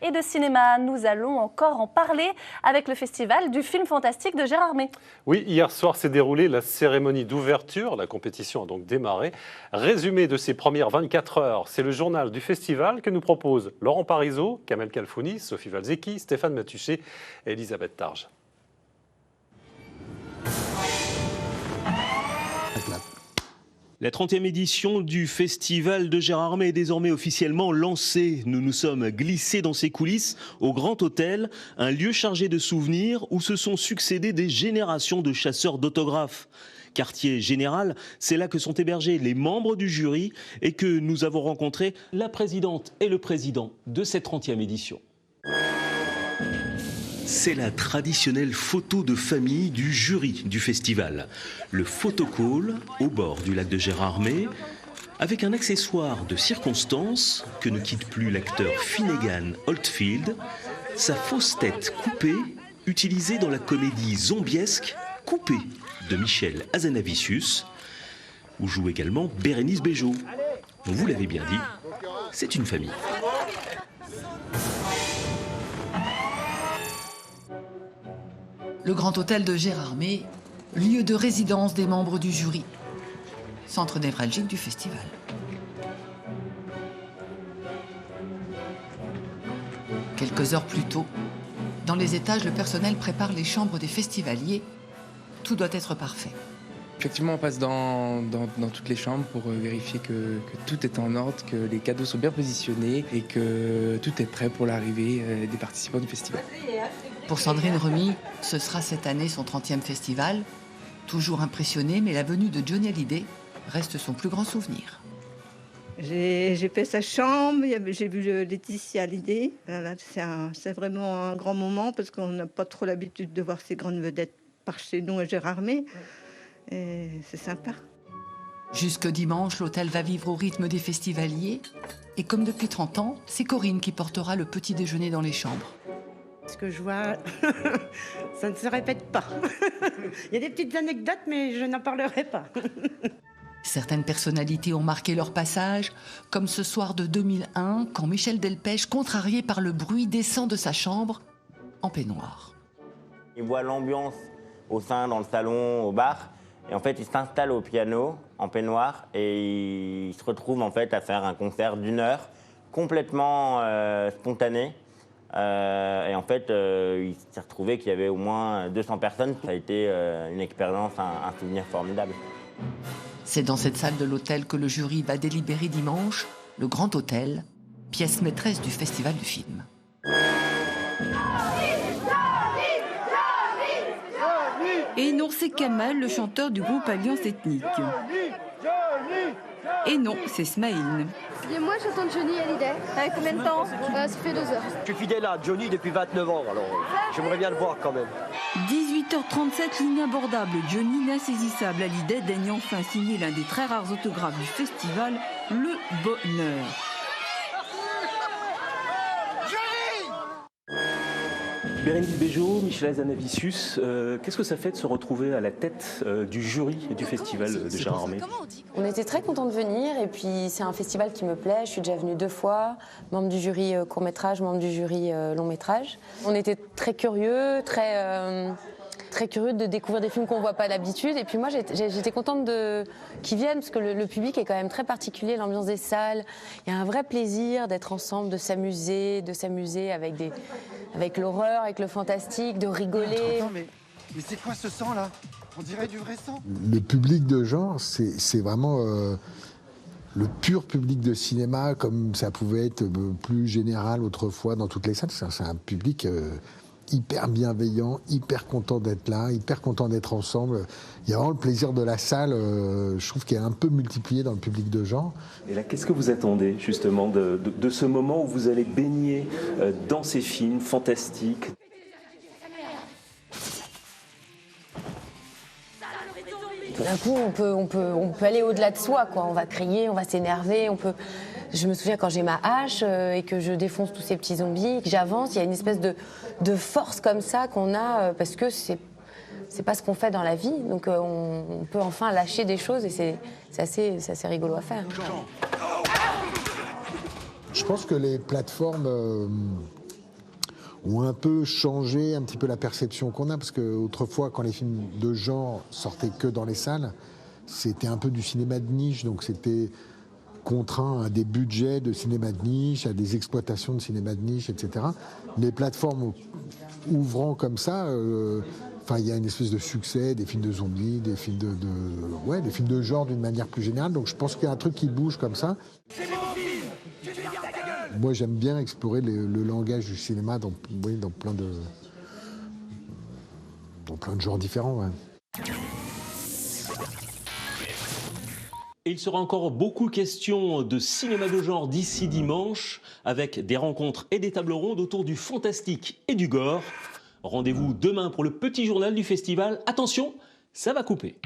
et de cinéma. Nous allons encore en parler avec le Festival du film fantastique de Gérard May. Oui, hier soir s'est déroulée la cérémonie d'ouverture. La compétition a donc démarré. Résumé de ces premières 24 heures, c'est le journal du festival que nous proposent Laurent Parisot, Kamel Kalfouni, Sophie Valzecchi, Stéphane Matuchet et Elisabeth Targe. La 30e édition du Festival de Gérard May est désormais officiellement lancée. Nous nous sommes glissés dans ses coulisses au Grand Hôtel, un lieu chargé de souvenirs où se sont succédés des générations de chasseurs d'autographes. Quartier général, c'est là que sont hébergés les membres du jury et que nous avons rencontré la présidente et le président de cette 30e édition. C'est la traditionnelle photo de famille du jury du festival. Le photocall au bord du lac de Gérard May, avec un accessoire de circonstance que ne quitte plus l'acteur Finnegan Oldfield, sa fausse tête coupée, utilisée dans la comédie zombiesque Coupée de Michel Hazanavicius, où joue également Bérénice Bejo. Vous l'avez bien dit, c'est une famille. Le Grand Hôtel de Gérard May, lieu de résidence des membres du jury, centre névralgique du festival. Quelques heures plus tôt, dans les étages, le personnel prépare les chambres des festivaliers. Tout doit être parfait. Effectivement, on passe dans toutes les chambres pour vérifier que tout est en ordre, que les cadeaux sont bien positionnés et que tout est prêt pour l'arrivée des participants du festival. Pour Sandrine Remy, ce sera cette année son 30e festival. Toujours impressionnée, mais la venue de Johnny Hallyday reste son plus grand souvenir. J'ai fait sa chambre, j'ai vu Laetitia Hallyday. C'est vraiment un grand moment parce qu'on n'a pas trop l'habitude de voir ces grandes vedettes par chez nous à Gérard May. Et c'est sympa. Jusque dimanche, l'hôtel va vivre au rythme des festivaliers. Et comme depuis 30 ans, c'est Corinne qui portera le petit déjeuner dans les chambres. Ce que je vois, ça ne se répète pas. Il y a des petites anecdotes, mais je n'en parlerai pas. Certaines personnalités ont marqué leur passage, comme ce soir de 2001, quand Michel Delpech, contrarié par le bruit, descend de sa chambre en peignoir. Il voit l'ambiance au sein, dans le salon, au bar, et en fait, il s'installe au piano, en peignoir, et il se retrouve en fait à faire un concert d'1 heure, complètement spontané. Et en fait, il s'est retrouvé qu'il y avait au moins 200 personnes. Ça a été une expérience, un souvenir formidable. C'est dans cette salle de l'hôtel que le jury va délibérer dimanche, le Grand Hôtel, pièce maîtresse du Festival du film. Et non, c'est Kamal, le chanteur du groupe Alliance Ethnique. Et non, c'est Smaïn. Et moi, j'attends Johnny Hallyday. Avec combien de temps? Ça fait 2 heures. Je suis fidèle à Johnny depuis 29 ans, alors j'aimerais bien le voir quand même. 18h37, l'inabordable Johnny l'insaisissable Hallyday daigne enfin signer l'un des très rares autographes du festival, le bonheur. Bérénice Bejo, Michel Hazanavicius, qu'est-ce que ça fait de se retrouver à la tête du jury du festival de Gérard May? On était très contents de venir et puis c'est un festival qui me plaît. Je suis déjà venue 2 fois, membre du jury court-métrage, membre du jury long-métrage. On était très curieux, très curieux de découvrir des films qu'on ne voit pas d'habitude. Et puis moi, j'étais contente qu'ils viennent parce que le public est quand même très particulier, l'ambiance des salles. Il y a un vrai plaisir d'être ensemble, de s'amuser avec l'horreur, avec le fantastique, de rigoler. Attends, mais c'est quoi ce sang là? On dirait du vrai sang. Le public de genre, c'est vraiment le pur public de cinéma, comme ça pouvait être plus général autrefois dans toutes les salles. C'est un public hyper bienveillant, hyper content d'être là, hyper content d'être ensemble. Il y a vraiment le plaisir de la salle, je trouve qu'il est un peu multiplié dans le public de genre. Et là, qu'est-ce que vous attendez justement de ce moment où vous allez baigner dans ces films fantastiques? Tout d'un coup, on peut aller au-delà de soi, quoi. On va crier, on va s'énerver, Je me souviens quand j'ai ma hache et que je défonce tous ces petits zombies, que j'avance, il y a une espèce de force comme ça qu'on a parce que c'est pas ce qu'on fait dans la vie. Donc on peut enfin lâcher des choses et c'est assez rigolo à faire. Je pense que les plateformes ont un peu changé un petit peu la perception qu'on a, parce qu'autrefois, quand les films de genre sortaient que dans les salles, c'était un peu du cinéma de niche, donc c'était contraint à des budgets de cinéma de niche, à des exploitations de cinéma de niche, etc. Les plateformes ouvrant comme ça, il y a une espèce de succès, des films de zombies, des films des films de genre d'une manière plus générale. Donc je pense qu'il y a un truc qui bouge comme ça. Moi, j'aime bien explorer le langage du cinéma dans plein de genres différents. Ouais. Et il sera encore beaucoup question de cinéma de genre d'ici dimanche, avec des rencontres et des tables rondes autour du fantastique et du gore. Rendez-vous demain pour le petit journal du festival. Attention, ça va couper.